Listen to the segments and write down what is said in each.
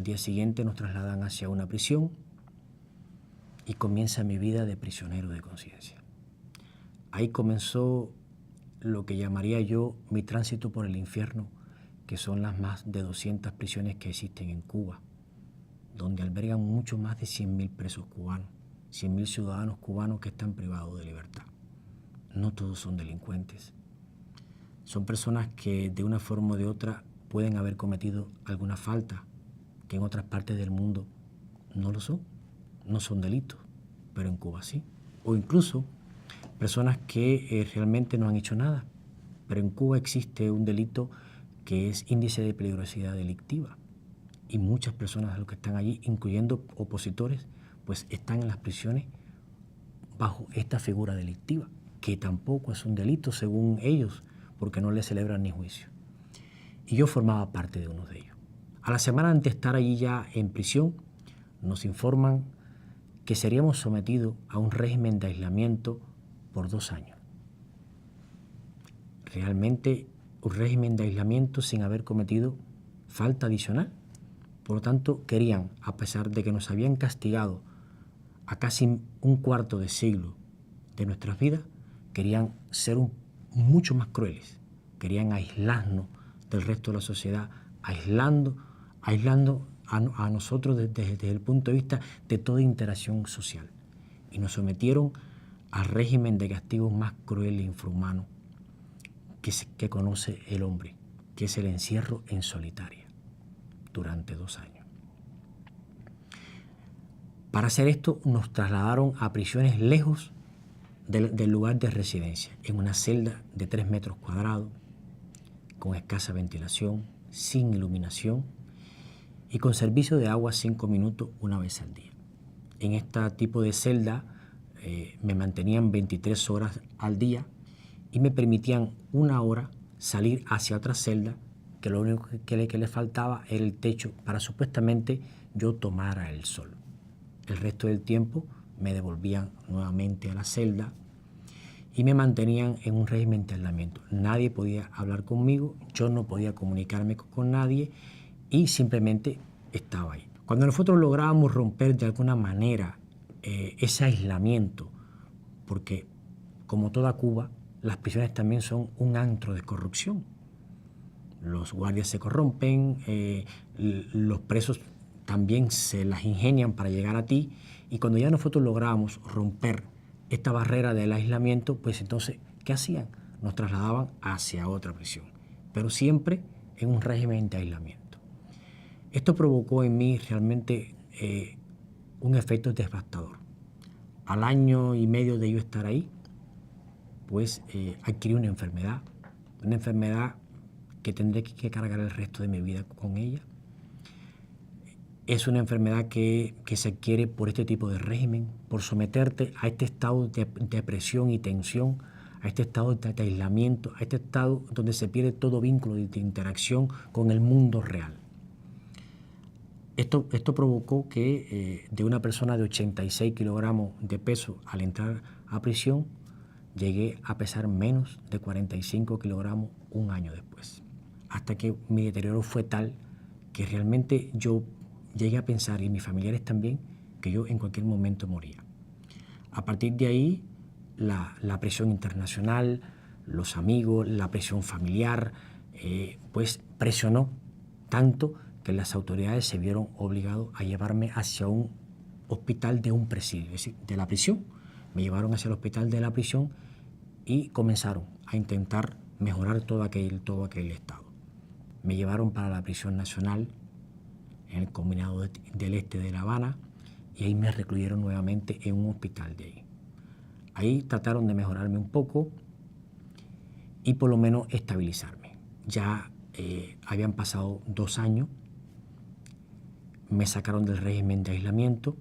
Al día siguiente nos trasladan hacia una prisión y comienza mi vida de prisionero de conciencia. Ahí comenzó lo que llamaría yo mi tránsito por el infierno, que son las más de 200 prisiones que existen en Cuba, donde albergan mucho más de 100.000 presos cubanos, 100.000 ciudadanos cubanos que están privados de libertad. No todos son delincuentes. Son personas que de una forma o de otra pueden haber cometido alguna falta que en otras partes del mundo no lo son. No son delitos, pero en Cuba sí. O incluso personas que realmente no han hecho nada, pero en Cuba existe un delito que es índice de peligrosidad delictiva. Y muchas personas de los que están allí, incluyendo opositores, pues están en las prisiones bajo esta figura delictiva, que tampoco es un delito según ellos, porque no les celebran ni juicio. Y yo formaba parte de uno de ellos. A la semana de estar allí ya en prisión, nos informan que seríamos sometidos a un régimen de aislamiento por 2 años. Realmente un régimen de aislamiento sin haber cometido falta adicional. Por lo tanto, querían, a pesar de que nos habían castigado a casi un cuarto de siglo de nuestras vidas, querían ser mucho más crueles. Querían aislarnos del resto de la sociedad, aislando a nosotros desde el punto de vista de toda interacción social. Y nos sometieron al régimen de castigos más cruel e infrahumano que conoce el hombre, que es el encierro en solitaria durante 2 años. Para hacer esto nos trasladaron a prisiones lejos del lugar de residencia, en una celda de 3 metros cuadrados, con escasa ventilación, sin iluminación y con servicio de agua 5 minutos una vez al día. En este tipo de celda me mantenían 23 horas al día y me permitían 1 hora salir hacia otra celda, que lo único que le faltaba era el techo para supuestamente yo tomara el sol. El resto del tiempo me devolvían nuevamente a la celda y me mantenían en un régimen de aislamiento. Nadie podía hablar conmigo, yo no podía comunicarme con nadie y simplemente estaba ahí. Cuando nosotros lográbamos romper de alguna manera ese aislamiento, porque como toda Cuba, las prisiones también son un antro de corrupción. Los guardias se corrompen, los presos también se las ingenian para llegar a ti, y cuando ya nosotros lográbamos romper esta barrera del aislamiento, pues entonces, ¿qué hacían? Nos trasladaban hacia otra prisión, pero siempre en un régimen de aislamiento. Esto provocó en mí realmente un efecto devastador. Al año y medio de yo estar ahí, pues adquirí una enfermedad que tendré que cargar el resto de mi vida con ella. Es una enfermedad que se adquiere por este tipo de régimen, por someterte a este estado de presión y tensión, a este estado de aislamiento, a este estado donde se pierde todo vínculo de interacción con el mundo real. Esto provocó que de una persona de 86 kilogramos de peso al entrar a prisión, llegué a pesar menos de 45 kilogramos 1 año después. Hasta que mi deterioro fue tal que realmente yo llegué a pensar, y mis familiares también, que yo en cualquier momento moría. A partir de ahí, la presión internacional, los amigos, la presión familiar, pues presionó tanto que las autoridades se vieron obligados a llevarme hacia un hospital de un presidio, es decir, de la prisión. Me llevaron hacia el hospital de la prisión y comenzaron a intentar mejorar todo aquel estado. Me llevaron para la prisión nacional en el Combinado del Este de La Habana y ahí me recluyeron nuevamente en un hospital de ahí. Ahí trataron de mejorarme un poco y por lo menos estabilizarme. Ya habían pasado 2 años, me sacaron del régimen de aislamiento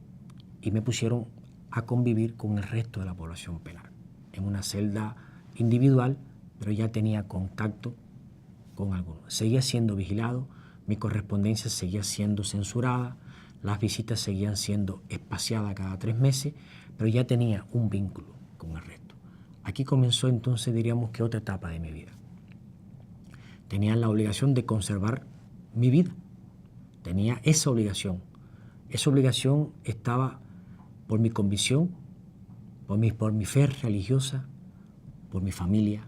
y me pusieron a convivir con el resto de la población penal, en una celda individual, pero ya tenía contacto con algunos. Seguía siendo vigilado, mi correspondencia seguía siendo censurada, las visitas seguían siendo espaciadas cada 3 meses, pero ya tenía un vínculo con el resto. Aquí comenzó entonces, diríamos que otra etapa de mi vida. Tenía la obligación de conservar mi vida, tenía esa obligación. Esa obligación estaba por mi convicción, por mi fe religiosa, por mi familia,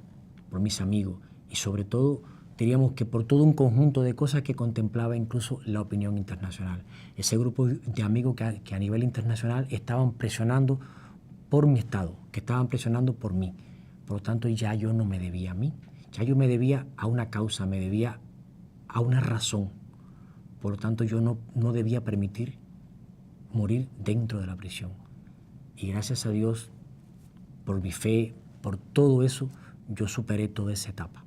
por mis amigos y sobre todo, diríamos que por todo un conjunto de cosas que contemplaba incluso la opinión internacional. Ese grupo de amigos que a nivel internacional estaban presionando por mi estado, que estaban presionando por mí. Por lo tanto, ya yo no me debía a mí, ya yo me debía a una causa, me debía a una razón. Por lo tanto, yo no debía permitir morir dentro de la prisión. Y gracias a Dios, por mi fe, por todo eso, yo superé toda esa etapa.